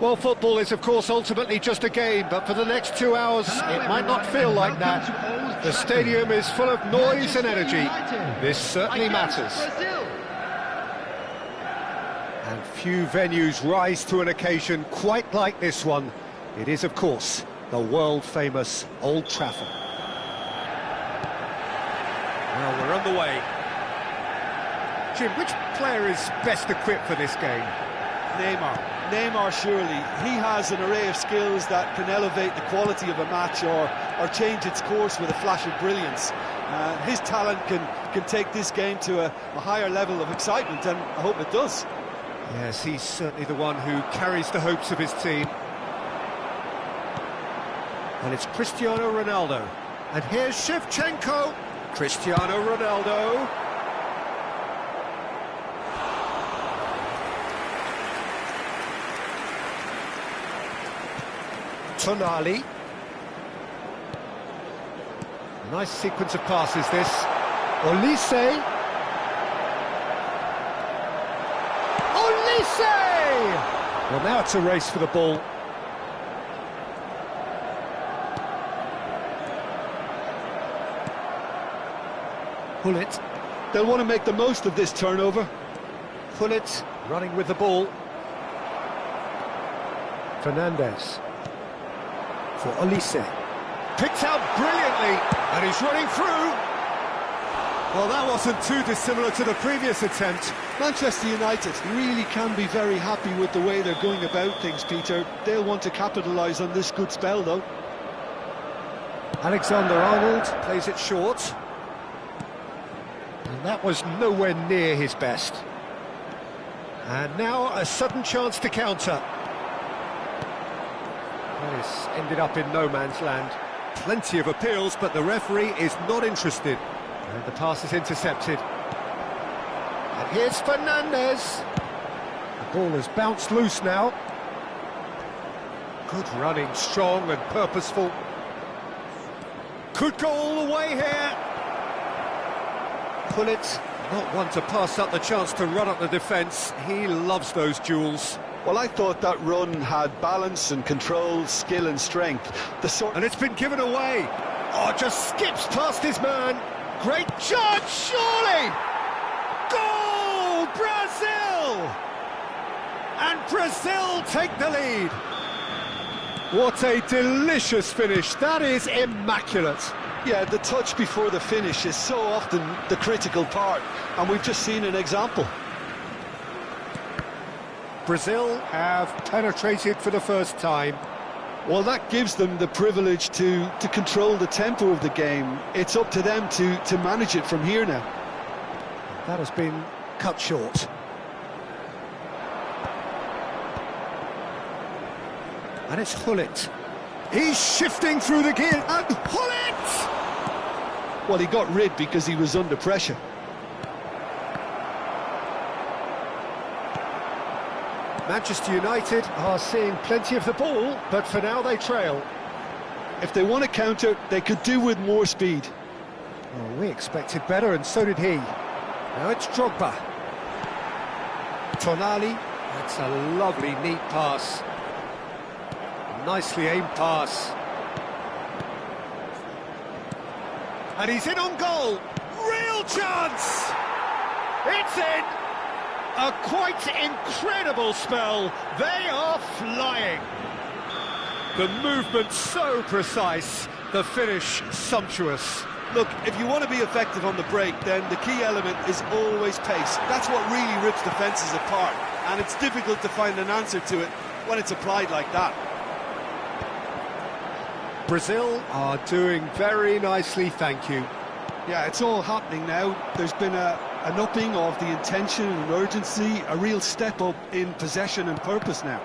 Well, football is, of course, ultimately just a game, but for the next 2 hours, it might not feel like that. The stadium is full of noise and energy. This certainly matters. And few venues rise to an occasion quite like this one. It is, of course, the world-famous Old Trafford. Well, we're on the way. Jim, which player is best equipped for this game? Neymar, surely. He has an array of skills that can elevate the quality of a match or change its course with a flash of brilliance. His talent can take this game to a higher level of excitement, and I hope it does. Yes, he's certainly the one who carries the hopes of his team. And it's Cristiano Ronaldo. And here's Shevchenko. Cristiano Ronaldo. Tonali. Nice sequence of passes, this. Olise. Olise! Well, now it's a race for the ball. Pullet. They'll want to make the most of this turnover. Pullet running with the ball. Fernandez. For Olise. Picked out brilliantly, and he's running through. Well, that wasn't too dissimilar to the previous attempt. Manchester United really can be very happy with the way they're going about things, Peter. They'll want to capitalise on this good spell, though. Alexander-Arnold plays it short. And that was nowhere near his best. And now a sudden chance to counter. This ended up in no man's land. Plenty of appeals, but the referee is not interested. And the pass is intercepted. And here's Fernandez. The ball has bounced loose now. Good running, strong and purposeful. Could go all the way here. Pullet Not one to pass up the chance to run up the defence. He loves those duels. Well, I thought that run had balance and control, skill and strength. And it's been given away. Oh, just skips past his man. Great chance, surely! Goal, Brazil! And Brazil take the lead. What a delicious finish. That is immaculate. Yeah, the touch before the finish is so often the critical part, and we've just seen an example. Brazil have penetrated for the first time. Well, that gives them the privilege to control the tempo of the game. It's up to them to manage it from here now. That has been cut short. And it's Hullet. He's shifting through the gear, and Hullet! Well, he got rid because he was under pressure. Manchester United are seeing plenty of the ball, but for now they trail. If they want to counter, they could do with more speed. Well, we expected better, and so did he. Now it's Drogba. Tonali. That's a lovely, neat pass. Nicely aimed pass. And he's in on goal. Real chance! It's in! A quite incredible spell. They are flying. The movement so precise, the finish sumptuous. Look, if you want to be effective on the break, then the key element is always pace. That's what really rips defences apart, and it's difficult to find an answer to it when it's applied like that. Brazil are doing very nicely, thank you. Yeah, it's all happening now. There's been an upping of the intention and urgency, a real step up in possession and purpose now.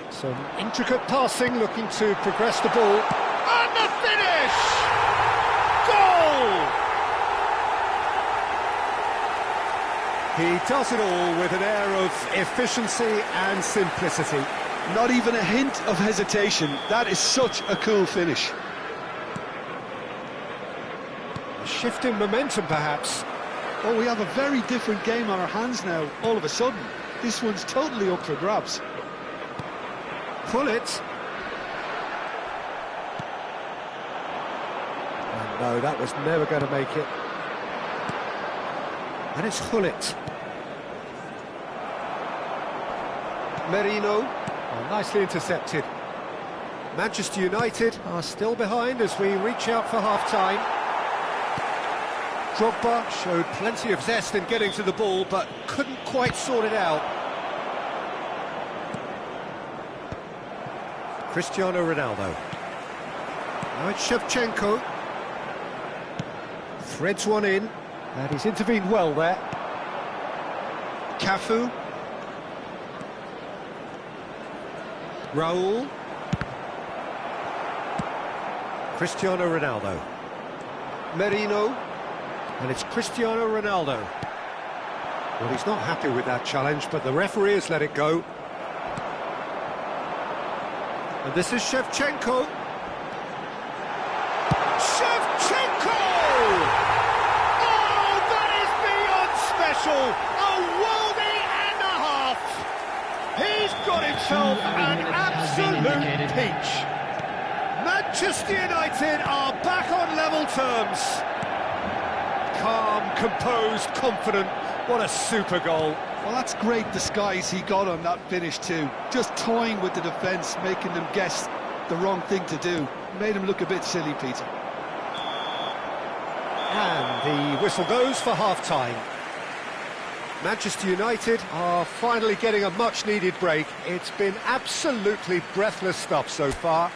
Some intricate passing, looking to progress the ball. And the finish! Goal! He does it all with an air of efficiency and simplicity. Not even a hint of hesitation. That is such a cool finish. A shift in momentum, perhaps. Oh, we have a very different game on our hands now, all of a sudden. This one's totally up for grabs. Pull it. And no, that was never going to make it. And it's Hullet. Merino. Oh, nicely intercepted. Manchester United are still behind as we reach out for half-time. Drogba showed plenty of zest in getting to the ball, but couldn't quite sort it out. Cristiano Ronaldo. Now it's Shevchenko. Threads one in, and he's intervened well there. Cafu. Raul. Cristiano Ronaldo. Merino. And it's Cristiano Ronaldo. Well, he's not happy with that challenge, but the referee has let it go. And this is Shevchenko. Shevchenko! Oh, that is beyond special! A worldie and a half! He's got himself an absolute peach. Manchester United are back on level terms. Calm, composed, confident. What a super goal. Well, that's great disguise he got on that finish too. Just toying with the defence, making them guess the wrong thing to do. Made him look a bit silly, Peter. And the whistle goes for half-time. Manchester United are finally getting a much-needed break. It's been absolutely breathless stuff so far.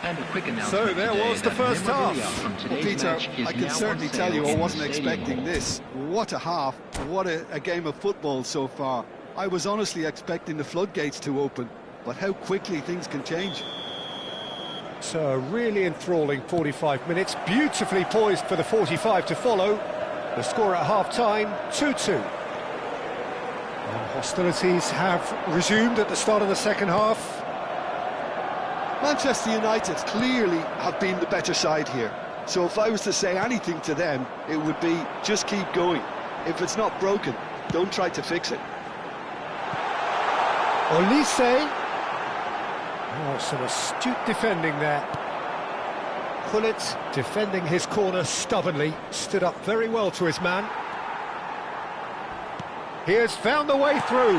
And a quick announcement. So there was the first half. Well, Peter, I can certainly tell you I wasn't expecting this. What a half, what a game of football so far. I was honestly expecting the floodgates to open, but how quickly things can change. So a really enthralling 45 minutes, beautifully poised for the 45 to follow. The score at half-time, 2-2. And hostilities have resumed at the start of the second half. Manchester United clearly have been the better side here. So if I was to say anything to them, it would be just keep going. If it's not broken, don't try to fix it. Olise. Oh, some astute defending there. Gullit, defending his corner stubbornly, stood up very well to his man. He has found the way through.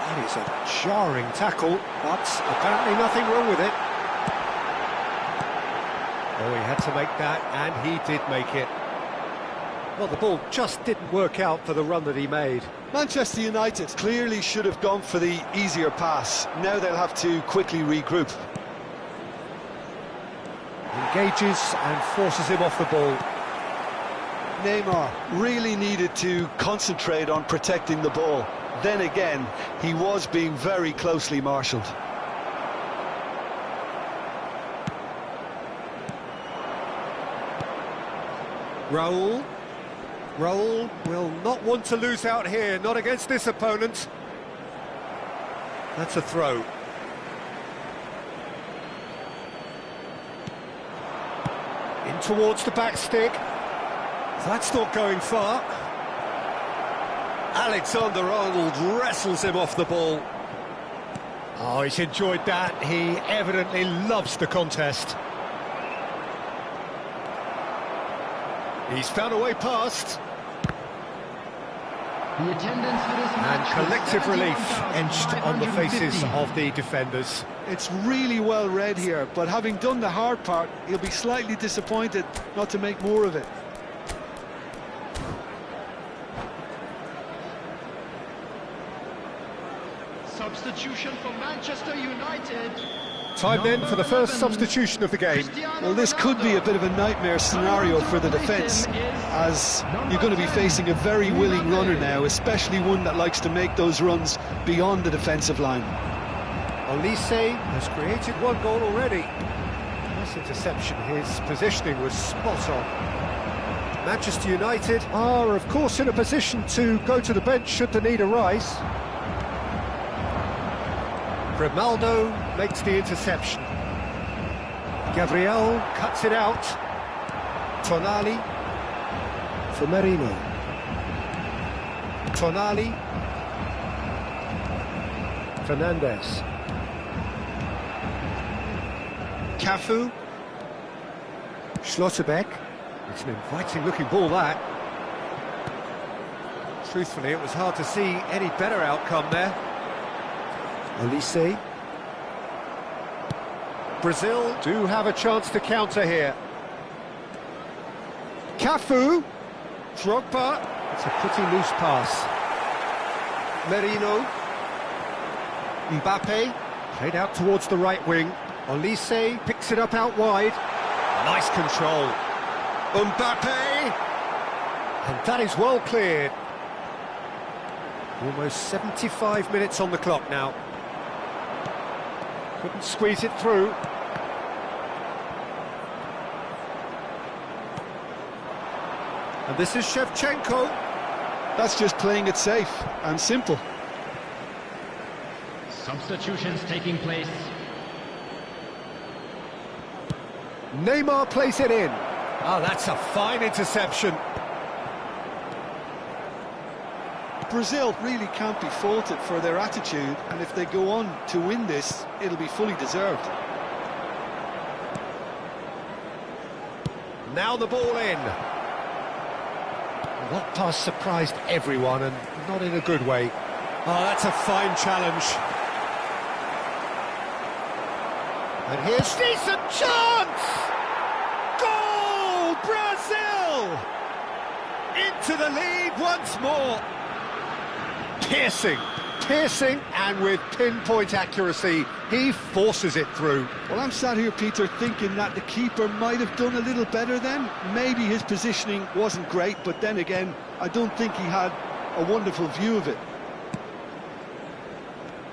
That is a jarring tackle, but apparently nothing wrong with it. Oh, he had to make that, and he did make it. Well, the ball just didn't work out for the run that he made. Manchester United clearly should have gone for the easier pass. Now they'll have to quickly regroup. Engages and forces him off the ball. Neymar really needed to concentrate on protecting the ball. Then again, he was being very closely marshalled. Raul will not want to lose out here, not against this opponent. That's a throw. In towards the back stick. That's not going far. Alexander-Arnold wrestles him off the ball. Oh, he's enjoyed that. He evidently loves the contest. He's found a way past. The attendance for this match And collective relief etched on the faces of the defenders. It's really well read here, but having done the hard part, he'll be slightly disappointed not to make more of it. Substitution for Manchester United. Time then for the first substitution of the game. Well, this could be a bit of a nightmare scenario for the defence, as you're going to be facing a very willing runner now, especially one that likes to make those runs beyond the defensive line. Olise has created one goal already. Nice interception, his positioning was spot on. Manchester United are, of course, in a position to go to the bench should the need arise. Grimaldo makes the interception. Gabriel cuts it out. Tonali for Merino. Tonali. Fernandez. Cafu. Schlotterbeck. It's an inviting looking ball, that. Truthfully, it was hard to see any better outcome there. Olise. Brazil do have a chance to counter here. Cafu. Drogba. It's a pretty loose pass. Merino. Mbappe. Played out towards the right wing. Olise picks it up out wide. Nice control. Mbappe. And that is well cleared. Almost 75 minutes on the clock now. Couldn't squeeze it through. And this is Shevchenko. That's just playing it safe and simple. Substitutions taking place. Neymar plays it in. Oh, that's a fine interception. Brazil really can't be faulted for their attitude, and if they go on to win this, it'll be fully deserved. Now the ball in. That pass surprised everyone, and not in a good way. Oh, that's a fine challenge. And here's decent chance! Goal! Brazil! Into the lead once more. Piercing, and with pinpoint accuracy, he forces it through. Well, I'm sat here, Peter, thinking that the keeper might have done a little better then. Maybe his positioning wasn't great, but then again, I don't think he had a wonderful view of it.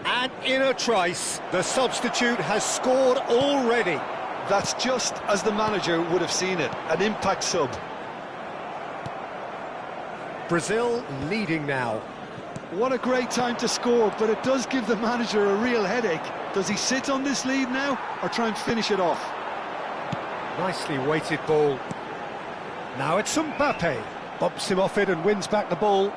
And in a trice, the substitute has scored already. That's just as the manager would have seen it, an impact sub. Brazil leading now. What a great time to score, but it does give the manager a real headache. Does he sit on this lead now, or try and finish it off? Nicely weighted ball. Now it's Mbappe. Bumps him off it and wins back the ball.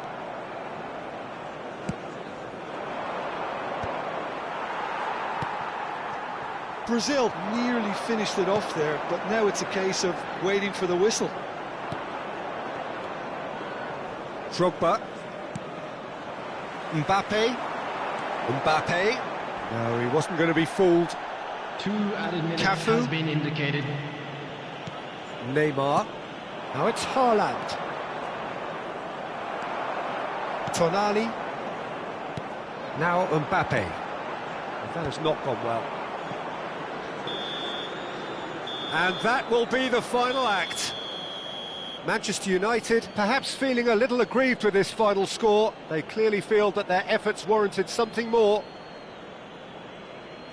Brazil nearly finished it off there, but now it's a case of waiting for the whistle. Drogba. Mbappe. No, he wasn't going to be fooled. 2 added minutes Cafu. has been indicated. Neymar. Now it's Haaland. Tonali. Now Mbappe. That has not gone well. And that will be the final act. Manchester United perhaps feeling a little aggrieved with this final score. They clearly feel that their efforts warranted something more.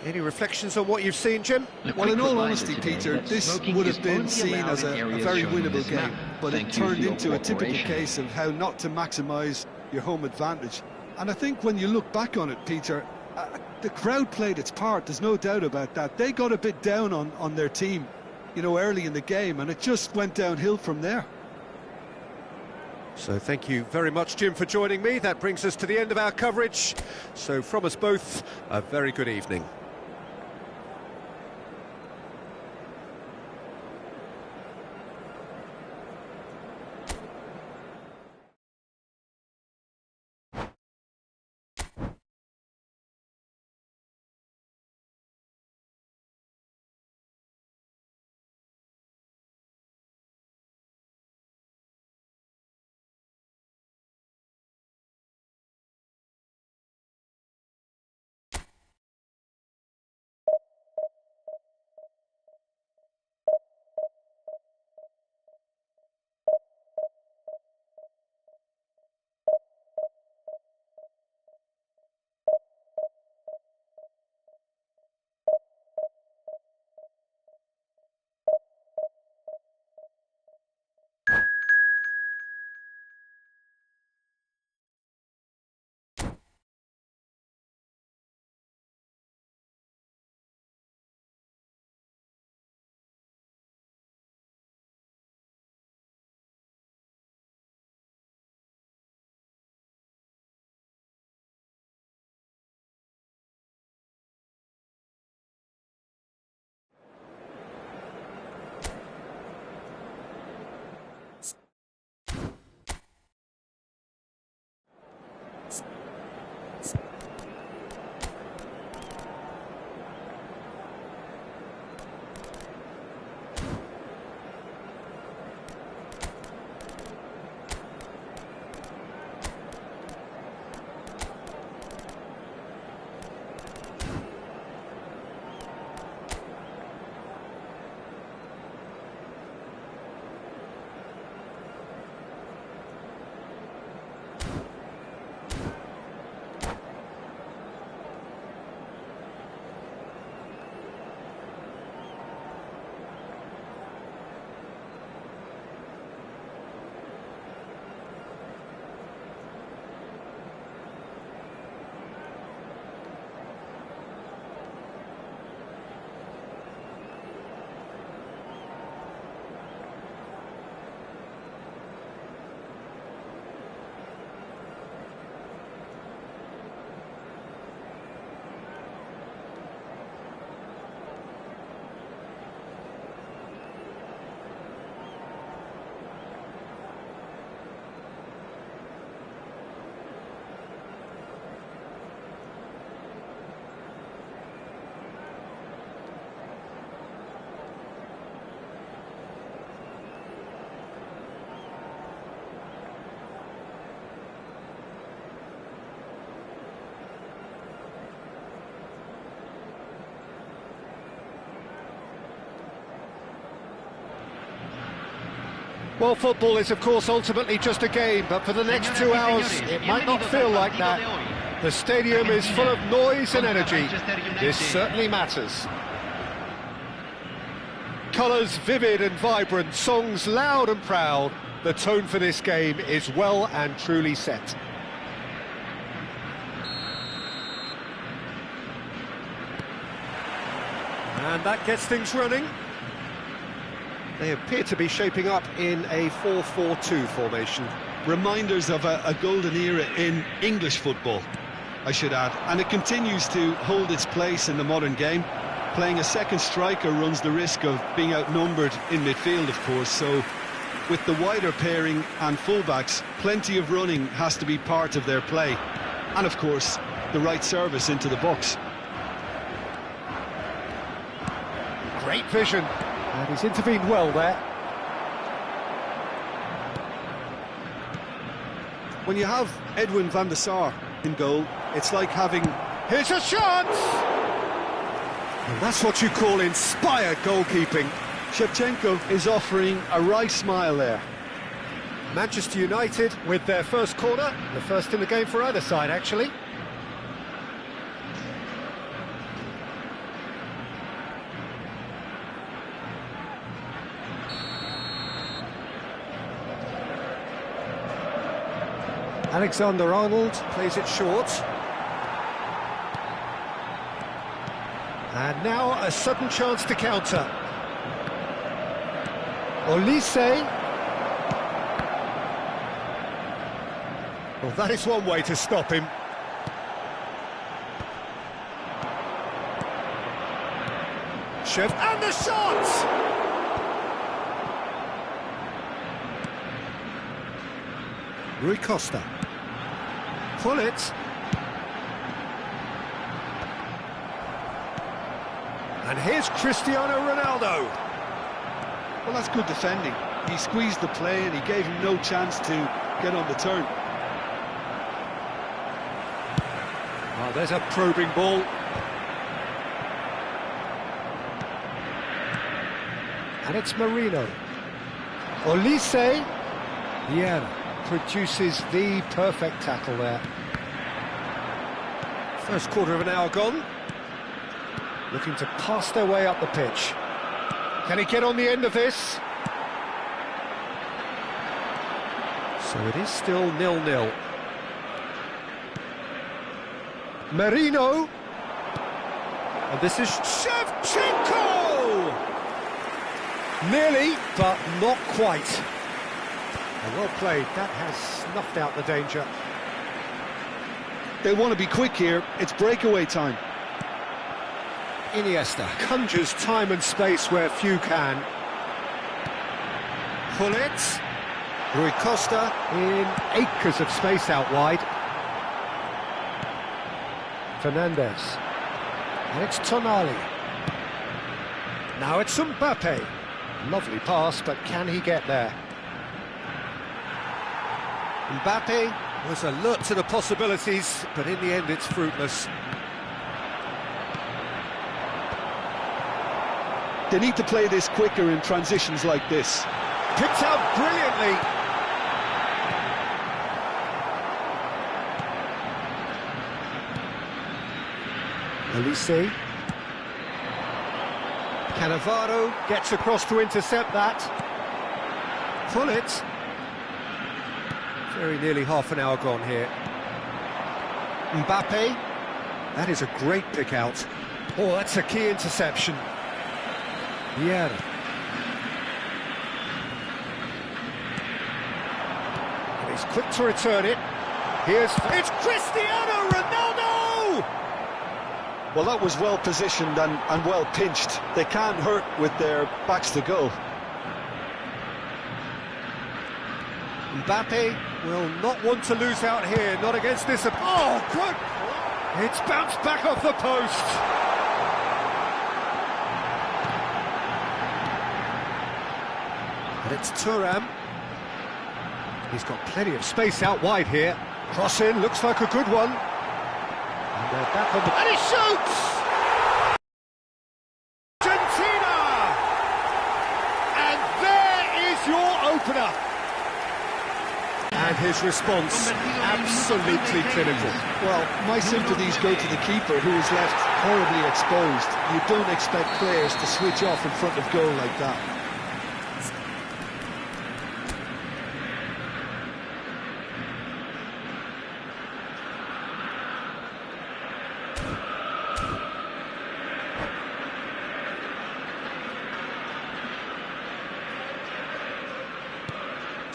Any reflections on what you've seen, Jim? Well, in all honesty, Peter, this would have been seen as a very winnable game, but it turned into a typical case of how not to maximise your home advantage. And I think when you look back on it, Peter, the crowd played its part, there's no doubt about that. They got a bit down on their team, you know, early in the game, and it just went downhill from there. So thank you very much, Jim, for joining me. That brings us to the end of our coverage. So from us both, a very good evening. Well, football is, of course, ultimately just a game, but for the next 2 hours, it might not feel like that. The stadium is full of noise and energy. This certainly matters. Colours vivid and vibrant, songs loud and proud. The tone for this game is well and truly set. And that gets things running. They appear to be shaping up in a 4-4-2 formation. Reminders of a golden era in English football, I should add. And it continues to hold its place in the modern game. Playing a second striker runs the risk of being outnumbered in midfield, of course, so with the wider pairing and fullbacks, plenty of running has to be part of their play. And of course, the right service into the box. Great vision, and he's intervened well there. When you have Edwin van der Sar in goal, it's like having... Here's a shot! And that's what you call inspired goalkeeping. Shevchenko is offering a wry smile there. Manchester United with their first corner, the first in the game for either side, actually. Alexander-Arnold plays it short. And now a sudden chance to counter. Olise. Well, that is one way to stop him. Chev, and the shot! Rui Costa. Pull it. And here's Cristiano Ronaldo. Well, that's good defending. He squeezed the play and he gave him no chance to get on the turn. Oh, there's a probing ball. And it's Marino. Olise. Vieira produces the perfect tackle there. First quarter of an hour gone. Looking to pass their way up the pitch. Can he get on the end of this? So it is still 0-0. Marino. And this is Shevchenko! Nearly, but not quite. And well played, that has snuffed out the danger. They want to be quick here, it's breakaway time. Iniesta conjures time and space where few can. Pull it. Rui Costa in acres of space out wide. Fernandez. And it's Tonali. Now it's Mbappe. Lovely pass, but can he get there? Mbappe was alert to the possibilities, but in the end it's fruitless. They need to play this quicker in transitions like this. Picked out brilliantly. Olise. Cannavaro gets across to intercept that. Pull it. Very nearly half an hour gone here. Mbappe. That is a great pick out. Oh, that's a key interception. Vieira. And he's quick to return it. It's Cristiano Ronaldo! Well, that was well positioned and well pinched. They can't hurt with their backs to goal. Mbappe will not want to lose out here, not against this. Oh, good! It's bounced back off the post. And it's Thuram. He's got plenty of space out wide here. Cross in, looks like a good one. And they're back on the... And he shoots! Argentina! And there is your opener. And his response, absolutely clinical. Well, my sympathies go to the keeper, who is left horribly exposed. You don't expect players to switch off in front of goal like that.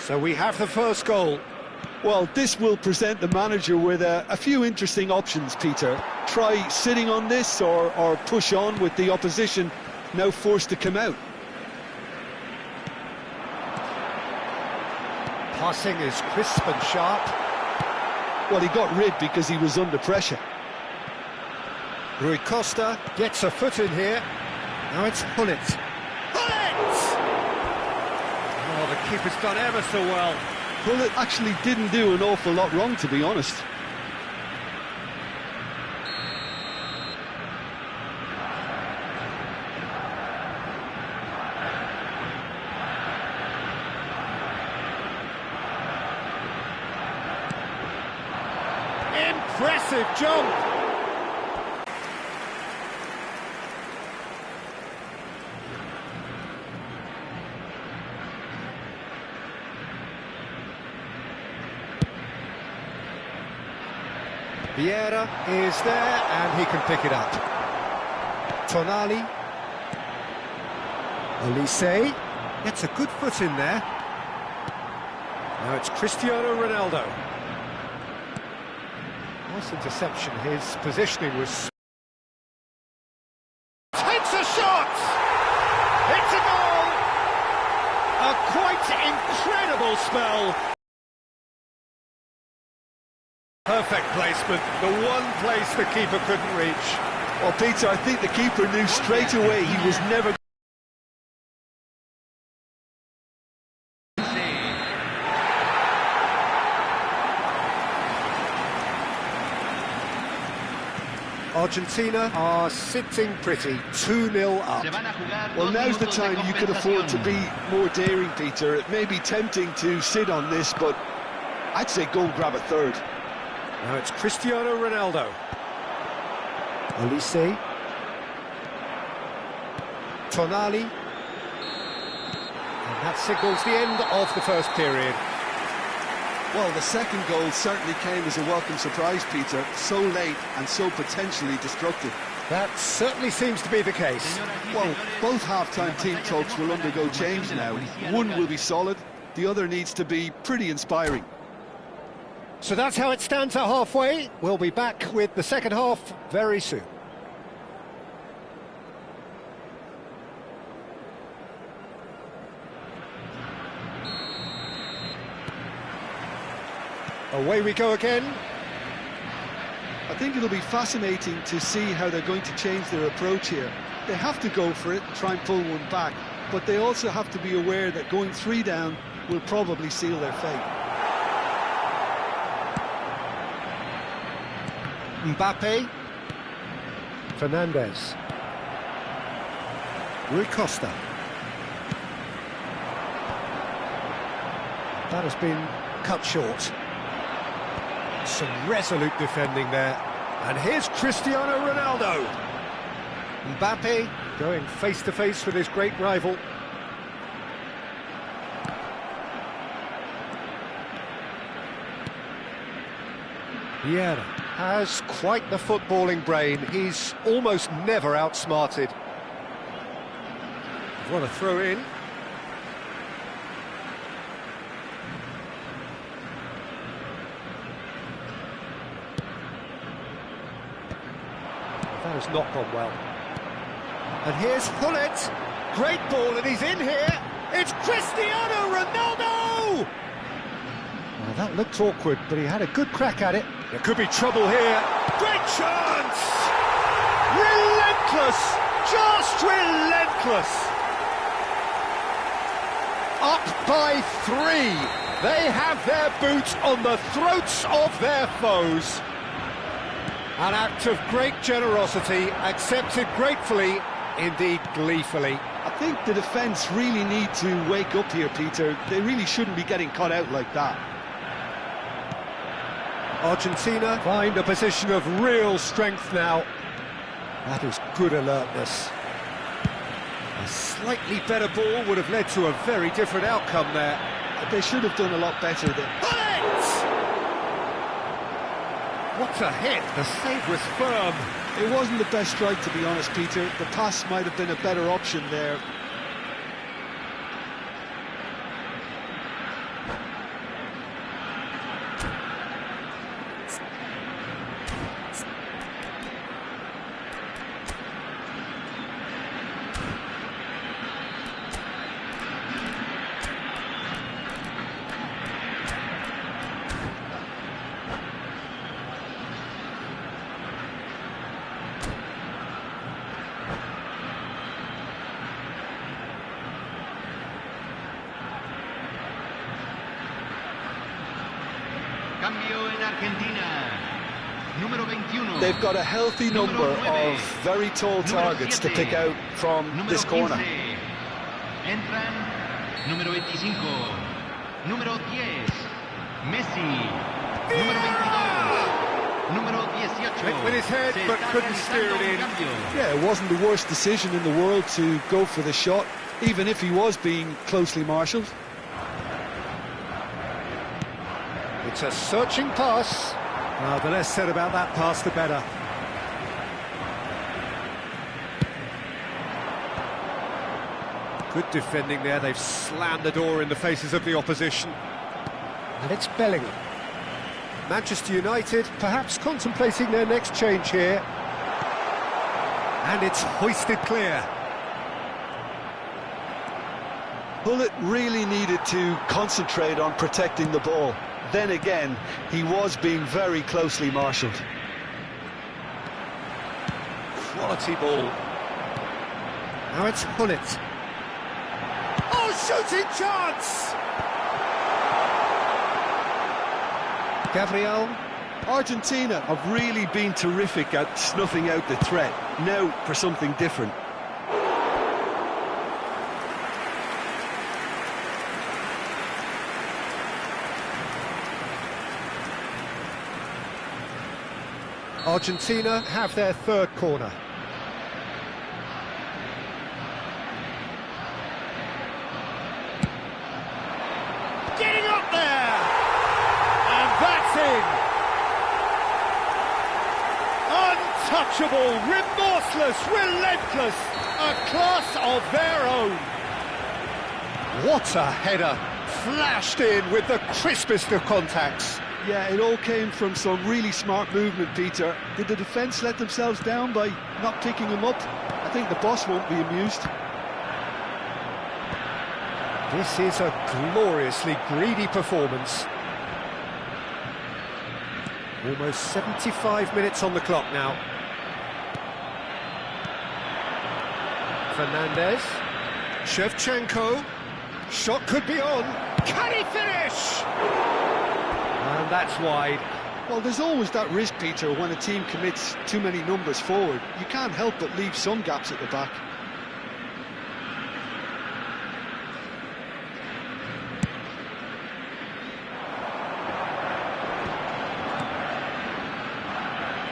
So we have the first goal. Well, this will present the manager with a few interesting options, Peter. Try sitting on this or push on with the opposition now forced to come out. Passing is crisp and sharp. Well, he got rid because he was under pressure. Rui Costa gets a foot in here. Now it's Hullet. Hullet! Oh, the keeper's done ever so well. Hullet actually didn't do an awful lot wrong, to be honest. Impressive jump! Vieira is there, and he can pick it up. Tonali. Olise gets a good foot in there. Now it's Cristiano Ronaldo. Nice interception. His positioning was... Takes a shot! It's a goal! A quite incredible spell. Perfect placement, the one place the keeper couldn't reach. Well, Peter, I think the keeper knew straight away he was never... Argentina are sitting pretty, 2-0 up. Well, now's the time you could afford to be more daring, Peter. It may be tempting to sit on this, but I'd say go and grab a third. Now it's Cristiano Ronaldo. Olise. Tonali. And that signals the end of the first period. Well, the second goal certainly came as a welcome surprise, Peter. So late and so potentially destructive. That certainly seems to be the case. Well, both half-time team talks will undergo change now. One will be solid, the other needs to be pretty inspiring. So that's how it stands at halfway. We'll be back with the second half very soon. Away we go again. I think it'll be fascinating to see how they're going to change their approach here. They have to go for it and try and pull one back, but they also have to be aware that going 3 down will probably seal their fate. Mbappe. Fernandez. Rui Costa. That has been cut short. Some resolute defending there. And here's Cristiano Ronaldo. Mbappe going face-to-face with his great rival. Vieira has quite the footballing brain. He's almost never outsmarted. What a throw in. That has not gone well. And here's Hullet. Great ball, and he's in here. It's Cristiano Ronaldo! Well, that looked awkward, but he had a good crack at it. There could be trouble here. Great chance! Relentless! Just relentless! Up by 3. They have their boots on the throats of their foes. An act of great generosity, accepted gratefully, indeed gleefully. I think the defence really need to wake up here, Peter. They really shouldn't be getting caught out like that. Argentina find a position of real strength now. That is good alertness. A slightly better ball would have led to a very different outcome there. They should have done a lot better there. What a hit! The save was firm. It wasn't the best strike, to be honest, Peter. The pass might have been a better option there. Cambio en Argentina. Número 21. They've got a healthy number of very tall targets to pick out from this corner. Entran número 25, número 10, Messi, número 22, número 18. Went with his head, but couldn't steer it in. Yeah, it wasn't the worst decision in the world to go for the shot, even if he was being closely marshalled. It's a searching pass. The less said about that pass, the better. Good defending there. They've slammed the door in the faces of the opposition. And it's Bellingham. Manchester United perhaps contemplating their next change here. And it's hoisted clear. Bullet really needed to concentrate on protecting the ball. Then again, he was being very closely marshalled. Quality ball. Now it's Hullet. Oh, shooting chance! Gabriel. Argentina have really been terrific at snuffing out the threat. Now for something different. Argentina have their third corner. Getting up there! And that's in! Untouchable, remorseless, relentless, a class of their own. What a header! Flashed in with the crispest of contacts. Yeah, it all came from some really smart movement, Peter. Did the defence let themselves down by not picking him up? I think the boss won't be amused. This is a gloriously greedy performance. Almost 75 minutes on the clock now. Fernandez. Shevchenko. Shot could be on. Can he finish? And that's wide. Well, there's always that risk, Peter, when a team commits too many numbers forward. You can't help but leave some gaps at the back.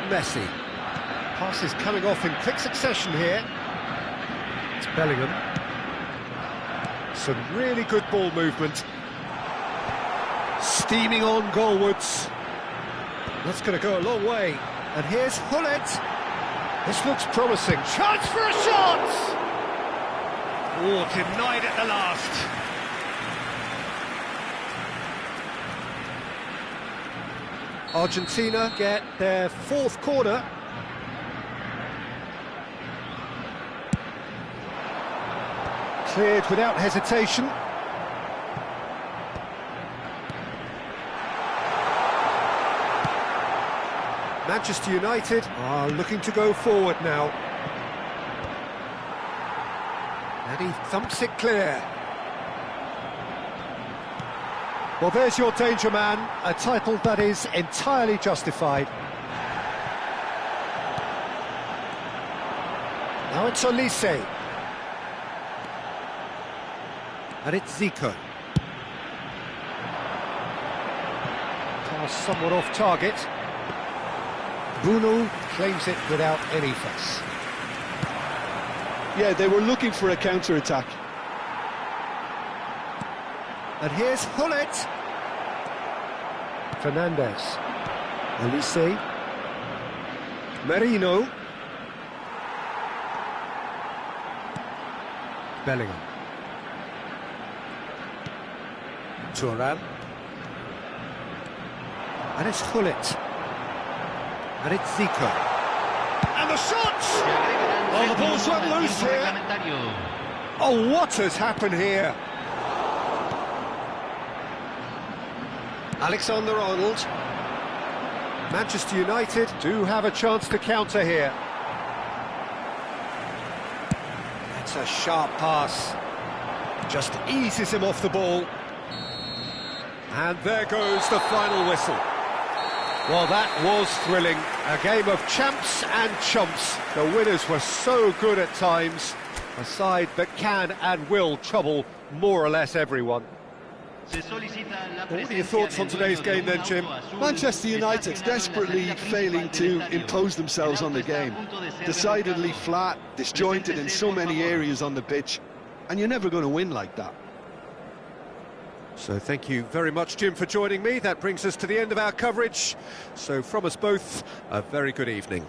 Messi. Pass is coming off in quick succession here. It's Bellingham. Some really good ball movement. Steaming on goalwards. That's going to go a long way. And here's Hullet. This looks promising. Chance for a shot! Oh, denied at the last. Argentina get their fourth corner. Cleared without hesitation. Manchester United are looking to go forward now. And he thumps it clear. Well, there's your danger man, a title that is entirely justified. Now it's Olise. And it's Zico. Pass somewhat off target. Bruno claims it without any fuss. Yeah, they were looking for a counter-attack. And here's Hullet. Fernandez. Olise. Merino. Bellingham. Thuram. And it's Hullet. And it's Zico. And the shot! Oh, the ball's run loose here. Oh, what has happened here? Alexander-Arnold. Manchester United do have a chance to counter here. That's a sharp pass. Just eases him off the ball. And there goes the final whistle. Well, that was thrilling. A game of champs and chumps. The winners were so good at times. A side that can and will trouble more or less everyone. What are your thoughts on today's game then, Jim? Manchester United desperately failing to impose themselves on the game. Decidedly flat, disjointed in so many areas on the pitch, and you're never going to win like that. So thank you very much, Jim, for joining me. That brings us to the end of our coverage. So from us both, a very good evening.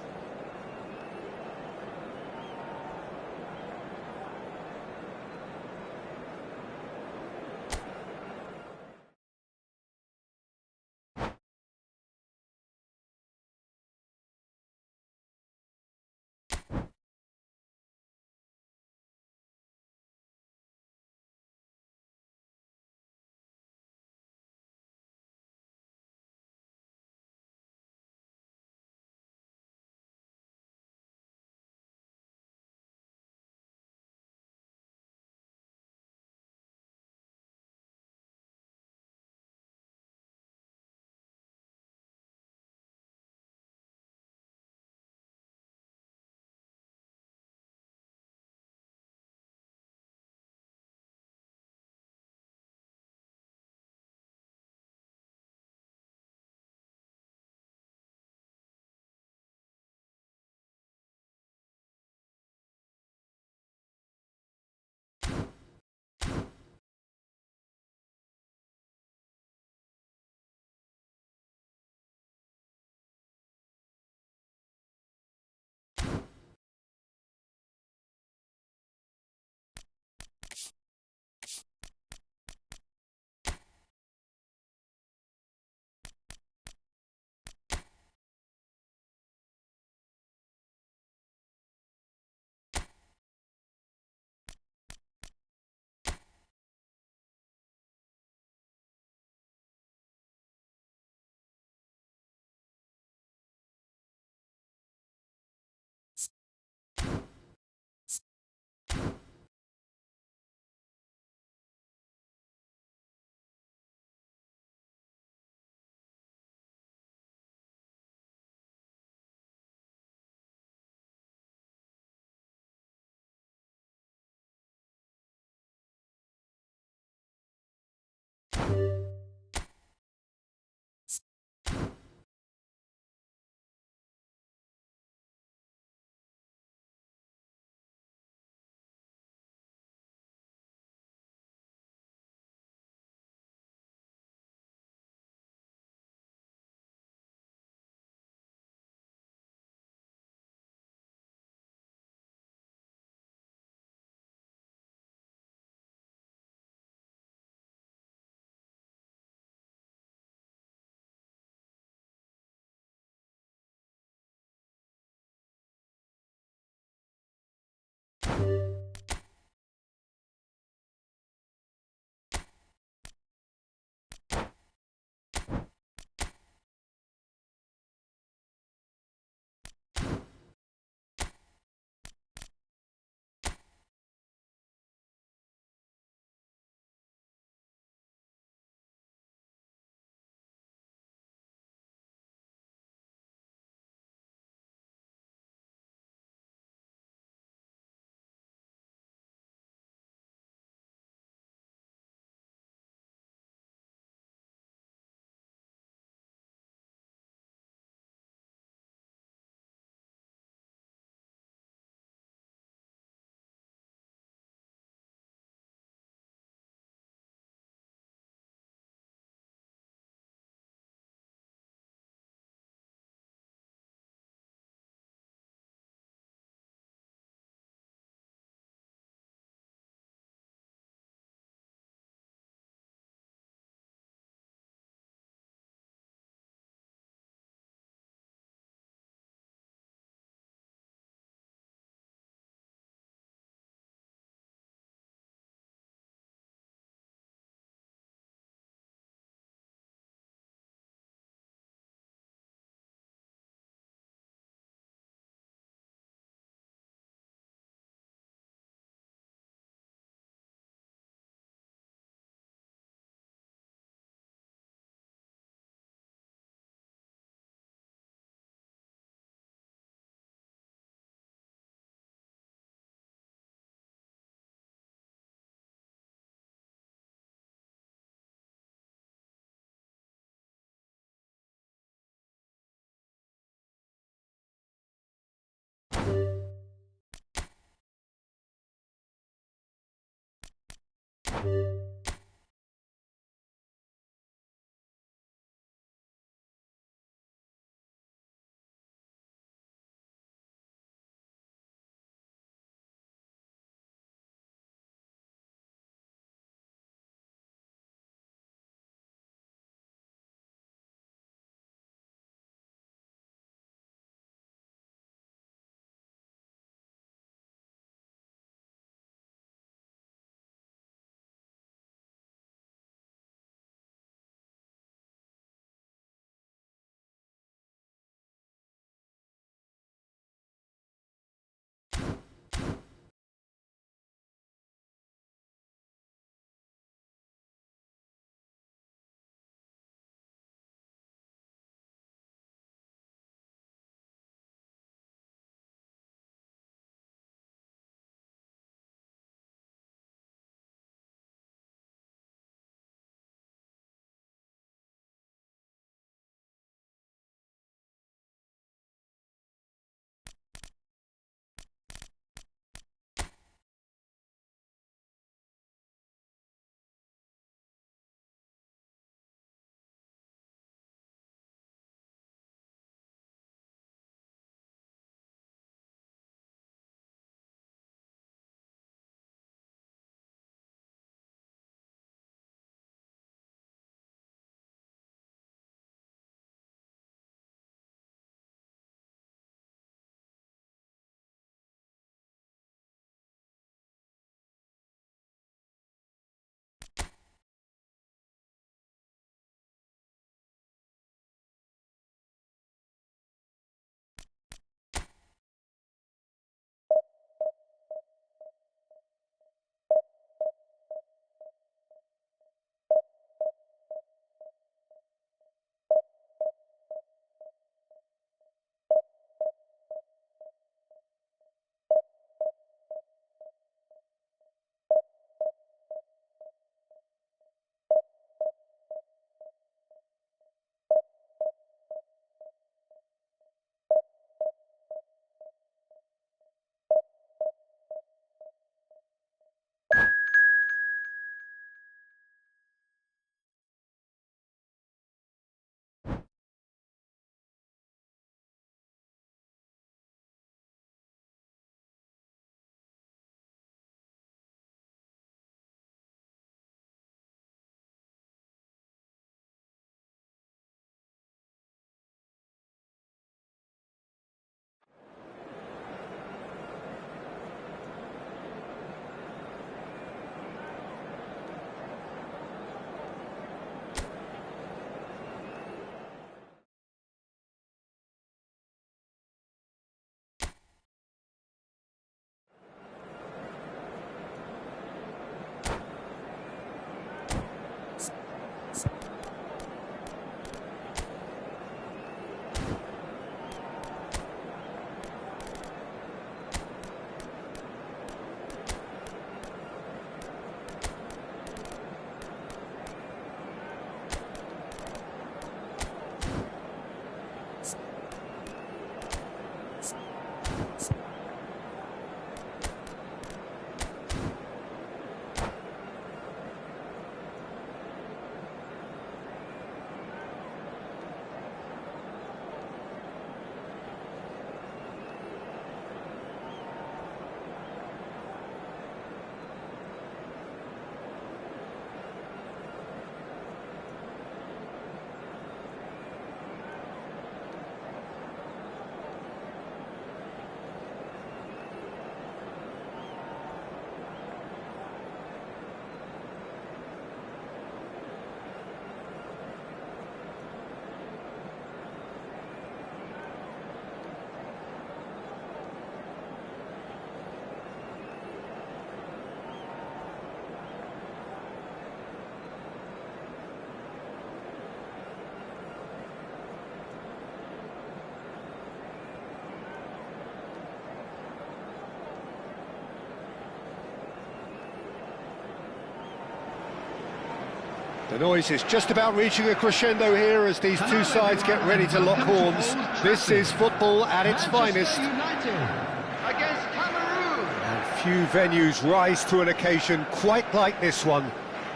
The noise is just about reaching a crescendo here as these two sides get ready to lock horns. This is football at its finest. Manchester United against Cameroon. And Few venues rise to an occasion quite like this one.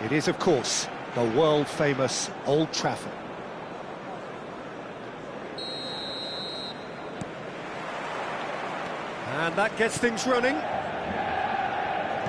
It is, of course, the world-famous Old Trafford. And that gets things running.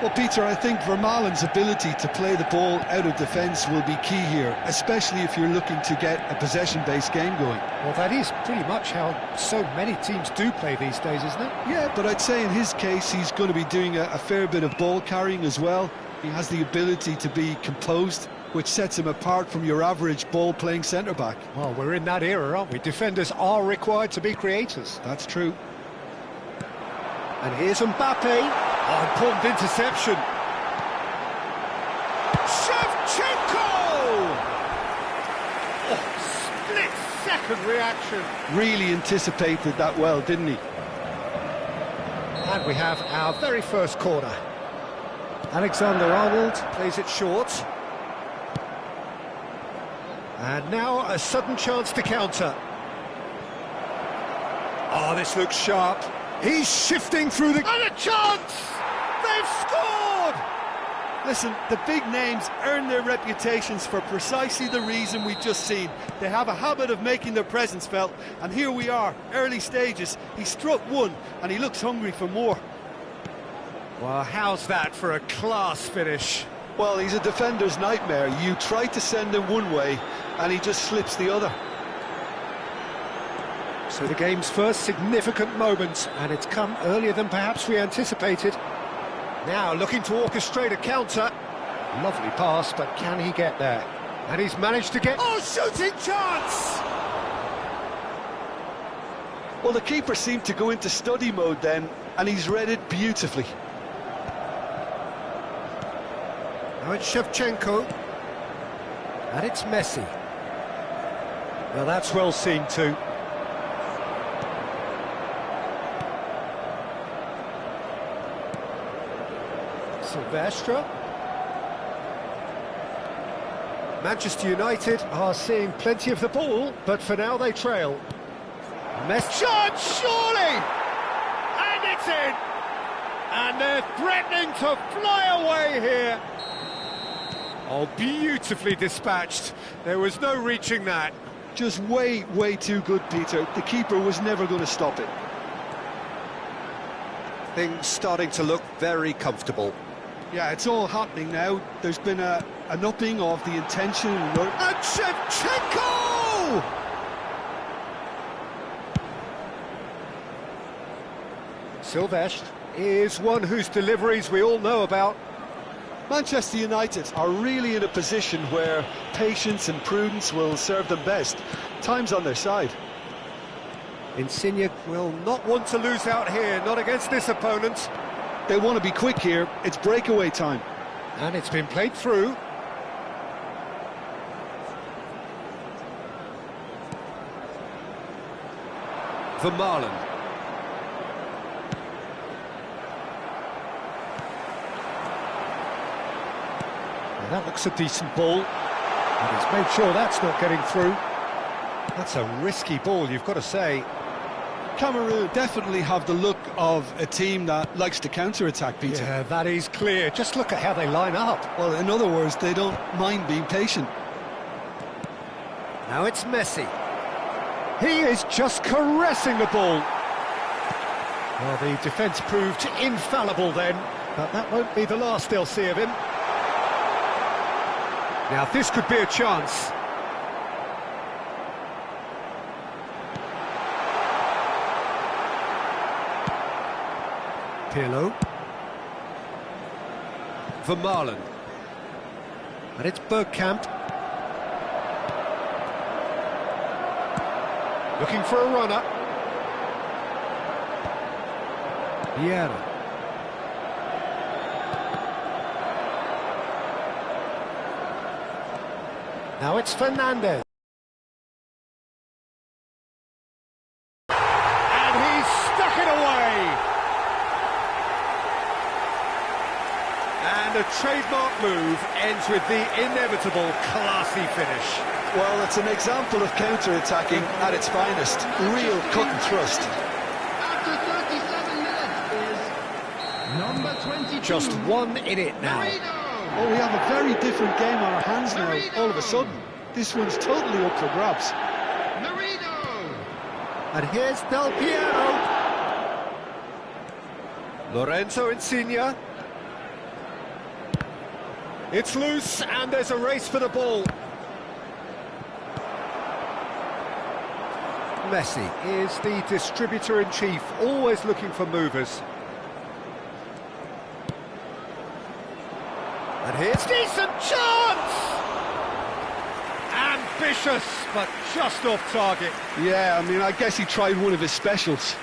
Well, Peter, I think Vermaelen's ability to play the ball out of defence will be key here, especially if you're looking to get a possession-based game going. Well, that is pretty much how so many teams do play these days, isn't it? Yeah, but I'd say in his case, he's going to be doing a fair bit of ball carrying as well. He has the ability to be composed, which sets him apart from your average ball-playing centre-back. Well, we're in that era, aren't we? Defenders are required to be creators. That's true. And here's Mbappe. Oh, important interception. Shevchenko! Oh, split-second reaction. Really anticipated that well, didn't he? And we have our very first corner. Alexander-Arnold plays it short. And now a sudden chance to counter. Oh, this looks sharp. He's shifting through the... And a chance! They've scored! Listen, the big names earn their reputations for precisely the reason we've just seen. They have a habit of making their presence felt, and here we are, early stages. He struck one, and he looks hungry for more. Well, how's that for a class finish? Well, he's a defender's nightmare. You try to send him one way, and he just slips the other. So the game's first significant moment, and it's come earlier than perhaps we anticipated. Now looking to orchestrate a counter. Lovely pass, but can he get there? And he's managed to get... Oh, shooting chance! Well, the keeper seemed to go into study mode then, and he's read it beautifully. Now it's Shevchenko. And it's Messi. Well, that's well seen too. Silvestre. Manchester United are seeing plenty of the ball, but for now they trail. Messi, shot, surely! And it's in! And they're threatening to fly away here. Oh, beautifully dispatched. There was no reaching that. Just way, way too good, Peter. The keeper was never going to stop it. Things starting to look very comfortable. Yeah, it's all happening now. There's been an upping of the intention. And Shevchenko! Silvestre is one whose deliveries we all know about. Manchester United are really in a position where patience and prudence will serve them best. Time's on their side. Insigne will not want to lose out here, not against this opponent. They want to be quick here. It's breakaway time. And it's been played through. Vermaelen. Well, that looks a decent ball. And he's made sure that's not getting through. That's a risky ball, you've got to say. Cameroon definitely have the look of a team that likes to counter-attack, Peter. Yeah, that is clear. Just look at how they line up. Well, in other words, they don't mind being patient. Now it's Messi. He is just caressing the ball. Well, the defence proved infallible then, but that won't be the last they'll see of him. Now, this could be a chance. Pirlo. Vermaelen. And it's Bergkamp. Looking for a runner. Vieira. Now it's Fernandez. And he's stuck it away. And a trademark move ends with the inevitable classy finish. Well, it's an example of counter-attacking at its finest. Real cut and thrust. After 37 minutes is number 20. Just 1 in it now. Oh, we have a very different game on our hands now, all of a sudden. This one's totally up for grabs. And here's Del Piero. Lorenzo Insigne. It's loose, and there's a race for the ball. Messi is the distributor-in-chief, always looking for movers. And here's decent chance! Ambitious, but just off target. Yeah, I mean, I guess he tried one of his specials.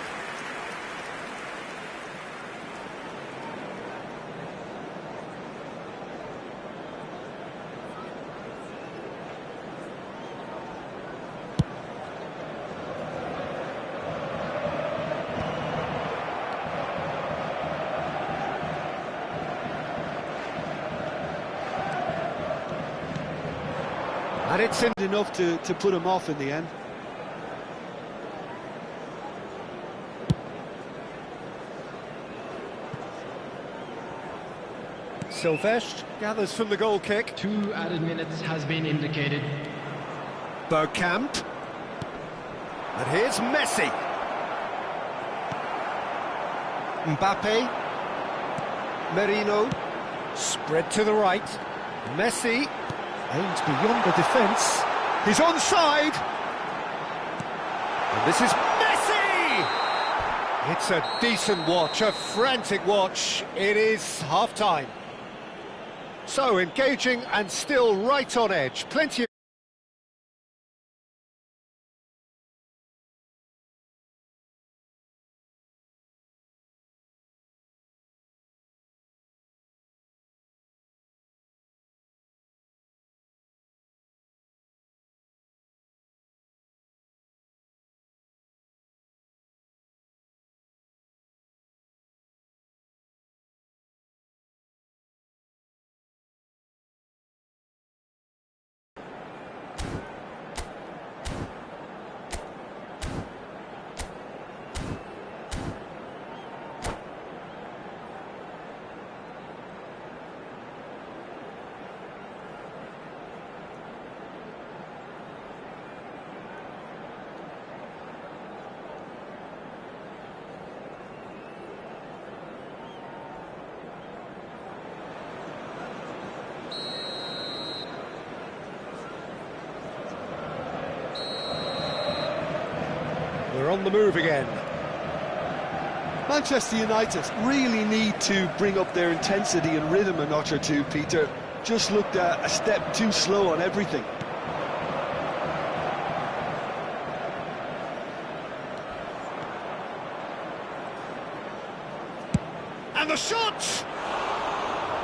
And it's in Enough to put him off in the end. Silvestre gathers from the goal kick. 2 added minutes has been indicated. Bergkamp. And here's Messi. Mbappe. Merino. Spread to the right. Messi. Aims beyond the defence. He's onside. And this is Messi! It's a decent watch, a frantic watch. It is half-time. So engaging and still right on edge. Plenty of... We're on the move again. Manchester United really need to bring up their intensity and rhythm a notch or two, Peter. Just looked a step too slow on everything. And the shot!